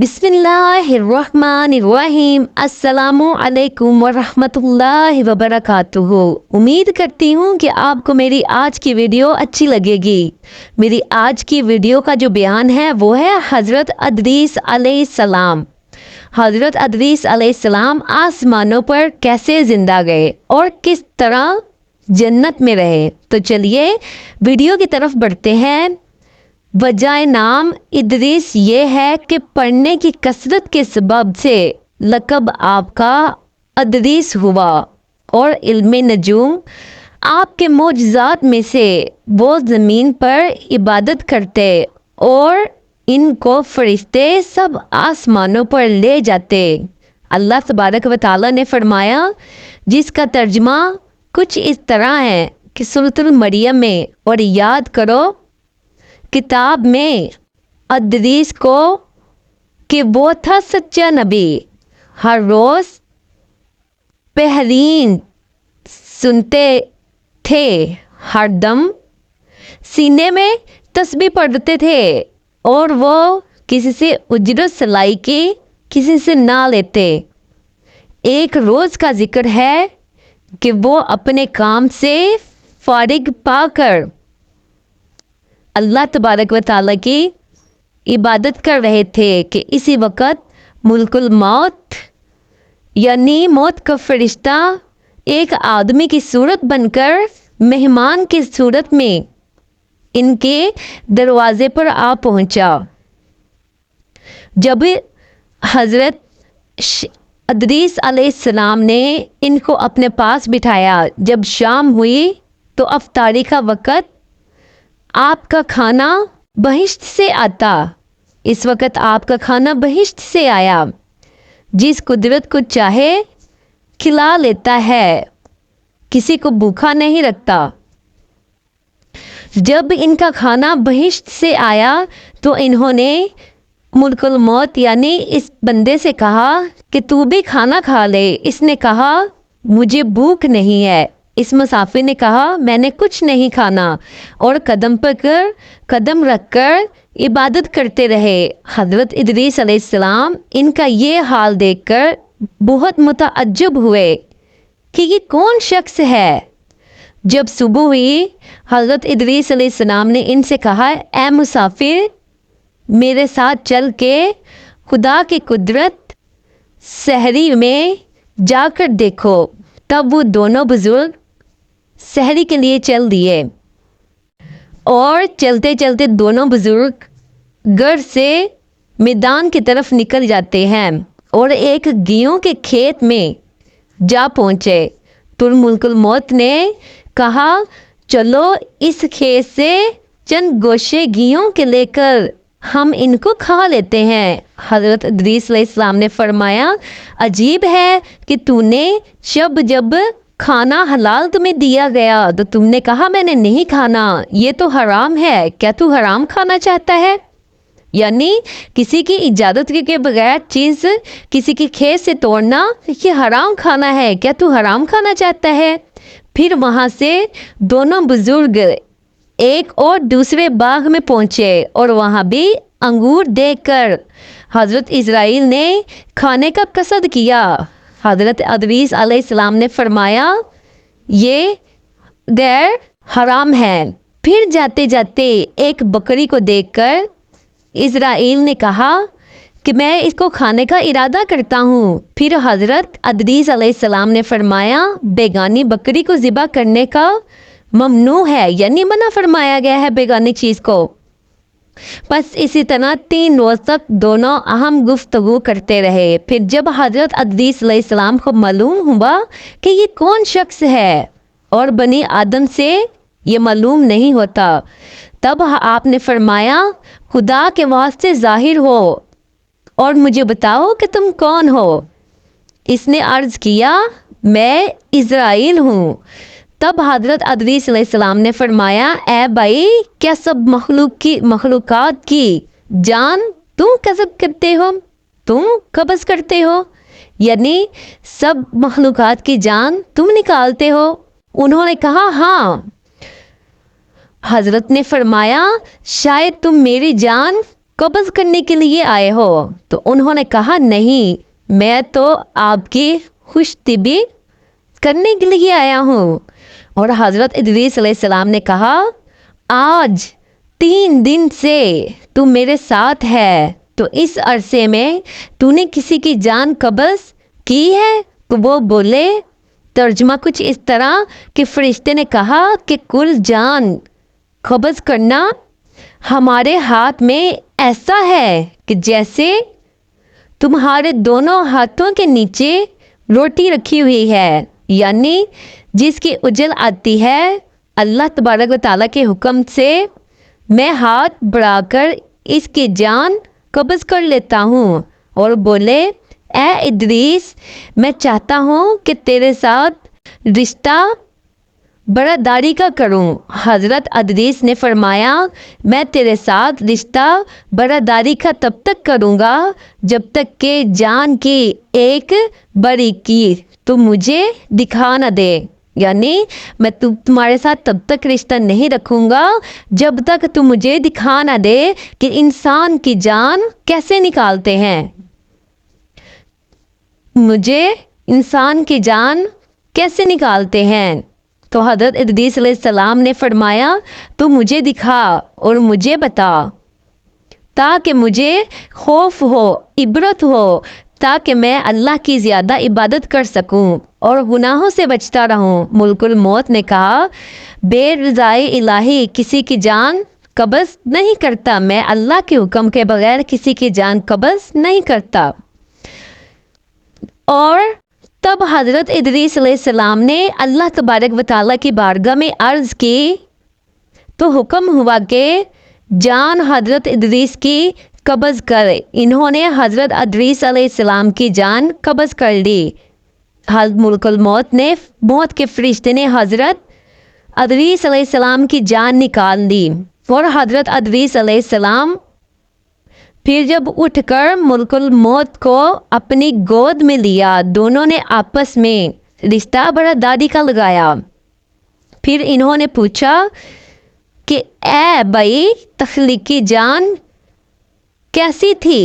बिस्मिल्लाहिर्रहमानिर्रहीम। अस्सलामु अलैकुम वरहमतुल्लाहि वबरकातुहू। उम्मीद करती हूँ कि आपको मेरी आज की वीडियो अच्छी लगेगी। मेरी आज की वीडियो का जो बयान है वो है हज़रत अदरीस अलैहिस्सलाम। हज़रत अदरीस अलैहिस्सलाम आसमानों पर कैसे ज़िंदा गए और किस तरह जन्नत में रहे। तो चलिए वीडियो की तरफ बढ़ते हैं। वजह नाम इदरीस ये है कि पढ़ने की कसरत के सबब से लक़ब आपका अदरीस हुआ और इल्म नजूम आपके मोजज़ात में से वो ज़मीन पर इबादत करते और इनको फरिश्ते सब आसमानों पर ले जाते। अल्लाह तबारक व तआला ने फरमाया, जिसका तर्जमा कुछ इस तरह है कि सूरतुल मरियम में और याद करो किताब में अदरीस को कि वो था सच्चा नबी, हर रोज़ पहरीन सुनते थे, हर दम सीने में तस्बीह पढ़ते थे और वो किसी से उजरत सलाई की किसी से ना लेते। एक रोज़ का जिक्र है कि वो अपने काम से फारिग पाकर अल्लाह तबारक व तआला की इबादत कर रहे थे कि इसी वक्त मुल्कुल मौत यानी मौत का फरिश्ता एक आदमी की सूरत बनकर मेहमान की सूरत में इनके दरवाज़े पर आ पहुंचा। जब हज़रत अदरीस अलैहिस्सलाम ने इनको अपने पास बिठाया, जब शाम हुई तो अफ्तारी का वक़्त आपका खाना बहिश्त से आता। इस वक्त आपका खाना बहिश्त से आया। जिस कुदरत को चाहे खिला लेता है, किसी को भूखा नहीं रखता। जब इनका खाना बहिश्त से आया तो इन्होंने मुल्कुल मौत यानी इस बंदे से कहा कि तू भी खाना खा ले। इसने कहा मुझे भूख नहीं है। इस मुसाफिर ने कहा मैंने कुछ नहीं खाना और कदम पर कदम रखकर इबादत करते रहे। हज़रत इदरीस अलैहिस्सलाम इनका ये हाल देखकर बहुत मुतअज्जब हुए कि ये कौन शख्स है। जब सुबह हुई हज़रत इदरीस अलैहिस्सलाम ने इनसे कहा, ए मुसाफिर मेरे साथ चल के खुदा की कुदरत सहरी में जाकर देखो। तब वो दोनों बुजुर्ग सहरी के लिए चल दिए और चलते चलते दोनों बुजुर्ग घर से मैदान की तरफ निकल जाते हैं और एक गेहूं के खेत में जा पहुँचे। तो मुल्कुल मौत ने कहा चलो इस खेत से चंद गोशे गेहूं के लेकर हम इनको खा लेते हैं। हज़रत इदरीस अलैहिस्सलाम ने फरमाया, अजीब है कि तूने जब खाना हलाल तुम्हें दिया गया तो तुमने कहा मैंने नहीं खाना, ये तो हराम है। क्या तू हराम खाना चाहता है? यानी किसी की इजाज़त के बगैर चीज़ किसी की खेत से तोड़ना ये हराम खाना है। क्या तू हराम खाना चाहता है? फिर वहाँ से दोनों बुजुर्ग एक और दूसरे बाग में पहुँचे और वहाँ भी अंगूर देखकर हज़रत इज़राइल ने खाने का कसद किया। हज़रत अदरीस अलैहिस्सलाम ने फरमाया ये गैर हराम है। फिर जाते जाते एक बकरी को देखकर इज़राइल ने कहा कि मैं इसको खाने का इरादा करता हूँ। फिर हज़रत अदरीस अलैहिस्सलाम ने फरमाया बेगानी बकरी को ज़िबा करने का ममनू है, यानी मना फरमाया गया है बेगानी चीज़ को। बस इसी तरह 3 रोज़ तक दोनों अहम गुफ्तगू करते रहे। फिर जब हज़रत अदरीस अलैहिस्सलाम को मालूम हुआ कि ये कौन शख्स है और बनी आदम से ये मालूम नहीं होता, तब आपने फरमाया खुदा के वास्ते ज़ाहिर हो और मुझे बताओ कि तुम कौन हो। इसने अर्ज़ किया मैं इज़राइल हूँ। तब हज़रत अदरीस अलैहिस्सलाम ने फरमाया ए भाई, क्या सब मखलूक़ात की जान तुम कब्ज़ करते हो, तुम कब्ज़ करते हो, यानी सब मखलूक़ात की जान तुम निकालते हो? उन्होंने कहा हाँ। हज़रत ने फरमाया शायद तुम मेरी जान قبض کرنے کے لیے آئے ہو؟ تو انہوں نے کہا نہیں، میں تو آپ کی خوش طبی کرنے کے لیے آیا ہوں۔ اور حضرت ادریس علیہ السلام نے کہا آج 3 دن سے تو میرے ساتھ ہے، تو اس عرصے میں تو نے کسی کی جان قبض کی ہے؟ تو وہ بولے، ترجمہ کچھ اس طرح کہ فرشتے نے کہا کہ کل جان قبض کرنا ہمارے ہاتھ میں ایسا ہے کہ جیسے تمہارے دونوں ہاتھوں کے نیچے روٹی رکھی ہوئی ہے، یعنی جس کی اجل آتی ہے اللہ تبارک و تعالیٰ کے حکم سے میں ہاتھ بڑھا کر اس کی جان قبض کر لیتا ہوں۔ اور بولے، اے ادریس، میں چاہتا ہوں کہ تیرے ساتھ رشتہ برادری کا کروں۔ حضرت ادریس نے فرمایا، میں تیرے ساتھ رشتہ برادری کا تب تک کروں گا جب تک کہ جان کی ایک باریکی تو مجھے دکھا نہ دے، یعنی میں تمہارے ساتھ تب تک رشتہ نہیں رکھوں گا جب تک تم مجھے دکھا نہ دے کہ انسان کی جان کیسے نکالتے ہیں، مجھے انسان کی جان کیسے نکالتے ہیں۔ تو حضرت ادریس علیہ السلام نے فرمایا، تو مجھے دکھا اور مجھے بتا تاکہ مجھے خوف ہو، عبرت ہو، تاکہ میں اللہ کی زیادہ عبادت کر سکوں اور گناہوں سے بچتا رہوں۔ ملک الموت نے کہا، بے رضائے الہی کسی کی جان قبض نہیں کرتا، میں اللہ کے حکم کے بغیر کسی کی جان قبض نہیں کرتا۔ اور تب حضرت ادریس علیہ السلام نے اللہ تبارک و تعالیٰ کی بارگاہ میں عرض کی تو حکم ہوا کہ جان حضرت ادریس کی قبض کر۔ انہوں نے حضرت ادریس علیہ السلام کی جان قبض کر لی۔ ملک الموت نے، موت کے فرشتے نے حضرت ادریس علیہ السلام کی جان نکال دی، اور حضرت ادریس علیہ السلام پھر جب اٹھ کر ملک الموت کو اپنی گود میں لیا، دونوں نے آپس میں رشتہ برادری کا لگایا۔ پھر انہوں نے پوچھا کہ اے بھائی، تخلیقی جان کیسی تھی؟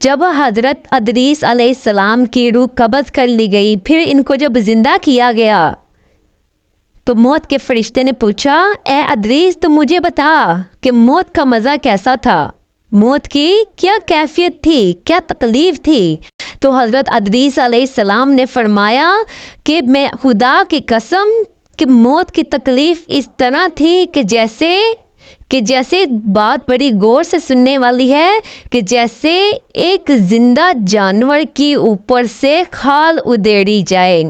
جب حضرت ادریس علیہ السلام کی روح قبض کر لی گئی، پھر ان کو جب زندہ کیا گیا تو موت کے فرشتے نے پوچھا، اے ادریس، تو مجھے بتا کہ موت کا مزہ کیسا تھا، موت کی کیا کیفیت تھی، کیا تکلیف تھی؟ تو حضرت ادریس علیہ السلام نے فرمایا کہ میں خدا کی قسم کہ موت کی تکلیف اس طرح تھی کہ جیسے بات بڑی غور سے سننے والی ہے، کہ جیسے ایک زندہ جانور کی اوپر سے کھال ادھیڑی جائے،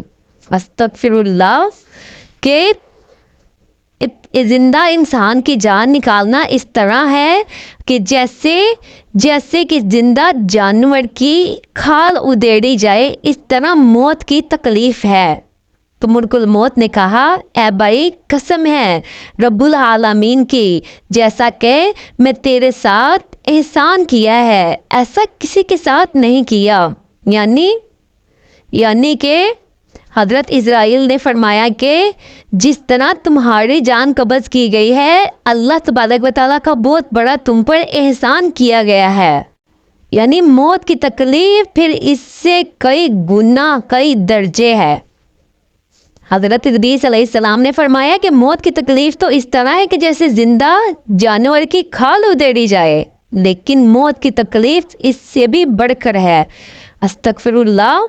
استغفر اللہ، کہ زندہ انسان کی جان نکالنا اس طرح ہے کہ جیسے کہ زندہ جانور کی کھال ادھیڑی جائے، اس طرح موت کی تکلیف ہے۔ تو ملک الموت نے کہا، اے بھائی، قسم ہے رب العالمین کی، جیسا کہ میں تیرے ساتھ احسان کیا ہے ایسا کسی کے ساتھ نہیں کیا، یعنی کہ حضرت اسرائیل نے فرمایا کہ جس طرح تمہاری جان قبض کی گئی ہے، اللہ تبارک و تعالیٰ کا بہت بڑا تم پر احسان کیا گیا ہے، یعنی موت کی تکلیف پھر اس سے کئی گنا، کئی درجے ہے۔ حضرت ادریس علیہ السلام نے فرمایا کہ موت کی تکلیف تو اس طرح ہے کہ جیسے زندہ جانور کی کھال ادھیڑی جائے، لیکن موت کی تکلیف اس سے بھی بڑھ کر ہے، استغفر اللہ۔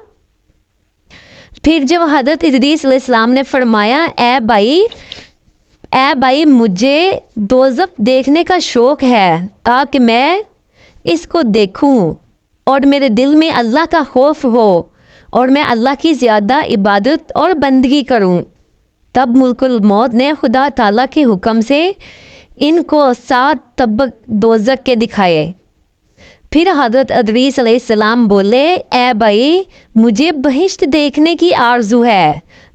پھر جب حضرت ادریس علیہ السلام نے فرمایا، اے بھائی مجھے دوزخ دیکھنے کا شوق ہے تاکہ میں اس کو دیکھوں اور میرے دل میں اللہ کا خوف ہو اور میں اللہ کی زیادہ عبادت اور بندگی کروں۔ تب ملک الموت نے خدا تعالیٰ کے حکم سے ان کو 7 طبق دوزخ کے دکھائے۔ پھر حضرت ادریس علیہ السلام بولے، اے بھائی، مجھے بہشت دیکھنے کی آرزو ہے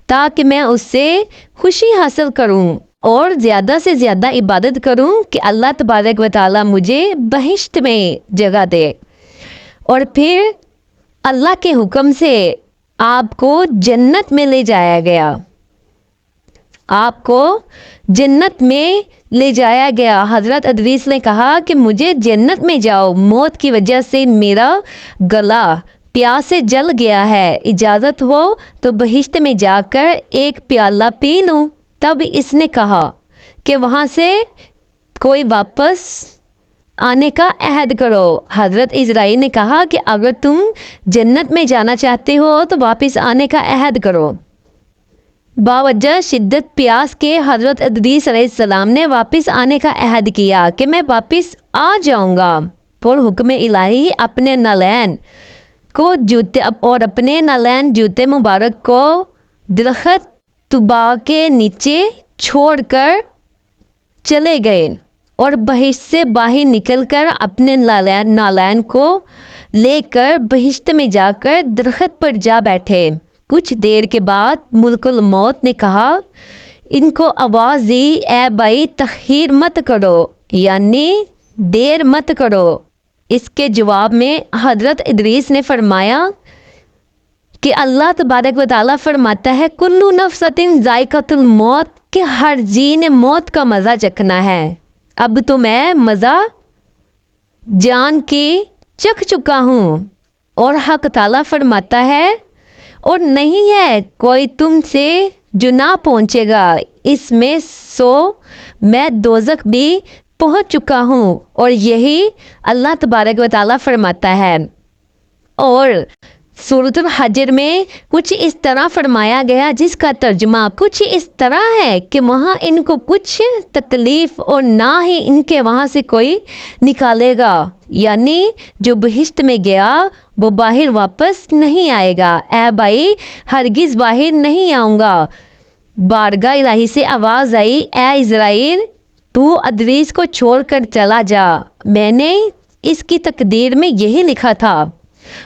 تاکہ میں اس سے خوشی حاصل کروں اور زیادہ سے زیادہ عبادت کروں کہ اللہ تبارک و تعالیٰ مجھے بہشت میں جگہ دے۔ اور پھر اللہ کے حکم سے آپ کو جنت میں لے جایا گیا، آپ کو जन्नत में ले जाया गया। हज़रत अदरीस ने कहा कि मुझे जन्नत में जाओ, मौत की वजह से मेरा गला प्यास से जल गया है, इजाज़त हो तो बहिश्त में जाकर एक प्याला पी लूँ। तब इसने कहा कि वहाँ से कोई वापस आने का अहद करो। हज़रत इज़राइल ने कहा कि अगर तुम जन्नत में जाना चाहते हो तो वापस आने का अहद करो। बावजह शिद्दत प्यास के हज़रत अदरीस अलैहिस्सलाम ने वापस आने का अहद किया कि मैं वापस आ जाऊंगा। पर हुक्म इलाही अपने नालैन को जूते और अपने नालैन जूते मुबारक को दरख्त तुबा के नीचे छोड़कर चले गए और बहिश्त से बाहर निकलकर अपने नालैन को लेकर बहिश्त में जाकर दरख्त पर जा बैठे। कुछ देर के बाद मुल्कुल मौत ने कहा, इनको आवाज़ दी, ए भाई तखीर मत करो, यानी देर मत करो। इसके जवाब में हज़रत इदरीस ने फरमाया कि अल्लाह तबारक व तआला फरमाता है, कुल्लू नफ्सतिन ज़ायक़तुल मौत, कि हर जी ने मौत का मज़ा चखना है। अब तो मैं मज़ा जान के चख चुका हूँ। और हक ताला फरमाता है, और नहीं है कोई तुमसे जो ना पहुँचेगा इसमें, सो मैं दोज़ख भी पहुँच चुका हूँ। और यही अल्लाह तबारक व तआला फरमाता है। और सूरतुल हजर में कुछ इस तरह फरमाया गया, जिसका तर्जुमा कुछ इस तरह है कि वहाँ इनको कुछ तकलीफ़ और ना ही इनके वहाँ से कोई निकालेगा, यानी जो बहिश्त में गया वो बाहर वापस नहीं आएगा। ए भाई हरगिज़ बाहर नहीं आऊँगा। बारगाह इलाही से आवाज़ आई, ए इज़राइल तू अदरीस को छोड़कर चला जा, मैंने इसकी तकदीर में यही लिखा था।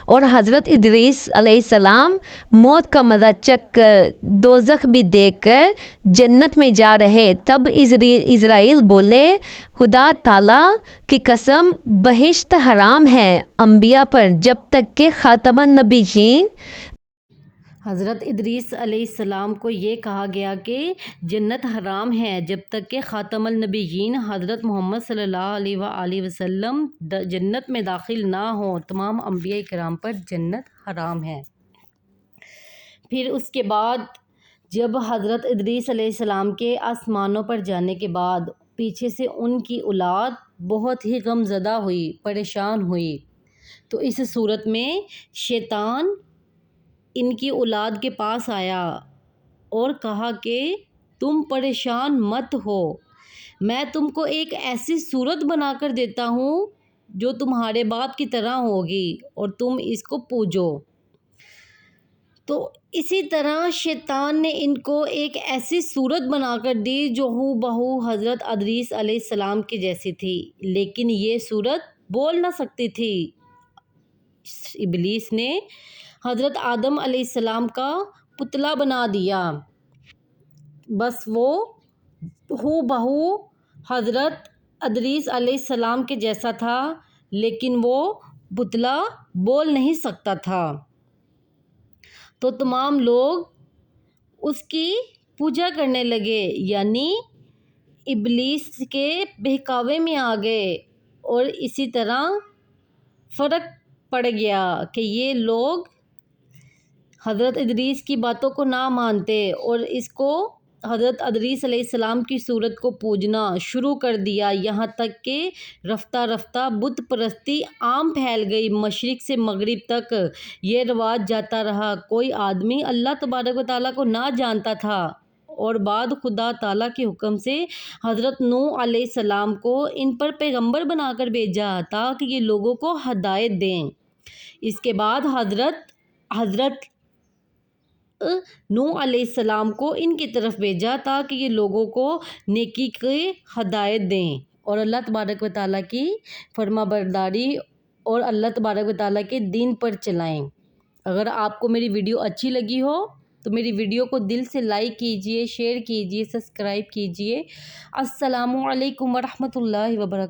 और हज़रत इदरीस अलैहिस्सलाम मौत का मज़ा चख कर दोज़ख भी देखकर जन्नत में जा रहे। तब इज़राइल बोले, खुदा ताला की कसम बहिश्त हराम है अंबिया पर जब तक कि ख़ातमुन नबिय्यीन। हज़रत इदरीस अलैहिस्सलाम को ये कहा गया कि जन्नत हराम है जब तक कि ख़ातमुन नबिय्यीन हज़रत मोहम्मद सल्लल्लाहु अलैहि वसल्लम जन्नत में दाखिल ना हो। तमाम अंबिया किराम पर जन्नत हराम है। फिर उसके बाद जब हज़रत इदरीस अलैहिस्सलाम के आसमानों पर जाने के बाद पीछे से उनकी औलाद बहुत ही गमज़दा हुई, परेशान हुई। तो इस सूरत में शैतान इनकी औलाद के पास आया और कहा कि तुम परेशान मत हो, मैं तुमको एक ऐसी सूरत बनाकर देता हूँ जो तुम्हारे बाप की तरह होगी और तुम इसको पूजो। तो इसी तरह शैतान ने इनको एक ऐसी सूरत बनाकर दी जो हू बहू हज़रत अदरीस अलैहिस्सलाम की जैसी थी, लेकिन ये सूरत बोल ना सकती थी। इब्लीस ने हज़रत आदम अलैहिस्सलाम का पुतला बना दिया, बस वो हू बहू हज़रत अदरीस अलैहिस्सलाम के जैसा था, लेकिन वो पुतला बोल नहीं सकता था। तो तमाम लोग उसकी पूजा करने लगे, यानी इब्लीस के बहकावे में आ गए। और इसी तरह फ़र्क पड़ गया कि ये लोग हज़रत इदरीस की बातों को ना मानते और इसको हज़रत अदरीस अलैहिस्सलाम की सूरत को पूजना शुरू कर दिया। यहाँ तक कि रफ्ता रफ्ता बुत परस्ती आम फैल गई। मशरिक़ से मगरिब तक ये रवाज जाता रहा। कोई आदमी अल्लाह तबारक व तआला को ना जानता था और बाद खुदा ताला के हुक्म से हज़रत नूह अलैहिस्सलाम को इन पर पैगंबर बनाकर भेजा ताकि ये लोगों को हदायत दें। इसके बाद हज़रत नूह अलैहिस्सलाम को इनकी तरफ भेजा ताकि ये लोगों को नेकी की हदायत दें और अल्लाह तबारक व तआला की फरमाबरदारी और अल्लाह तबारक व तआला के दीन पर चलाएं। अगर आपको मेरी वीडियो अच्छी लगी हो तो मेरी वीडियो को दिल से लाइक कीजिए, शेयर कीजिए, सब्सक्राइब कीजिए। अस्सलामु अलैकुम वरहमतुल्लाहि वबरकातुहू।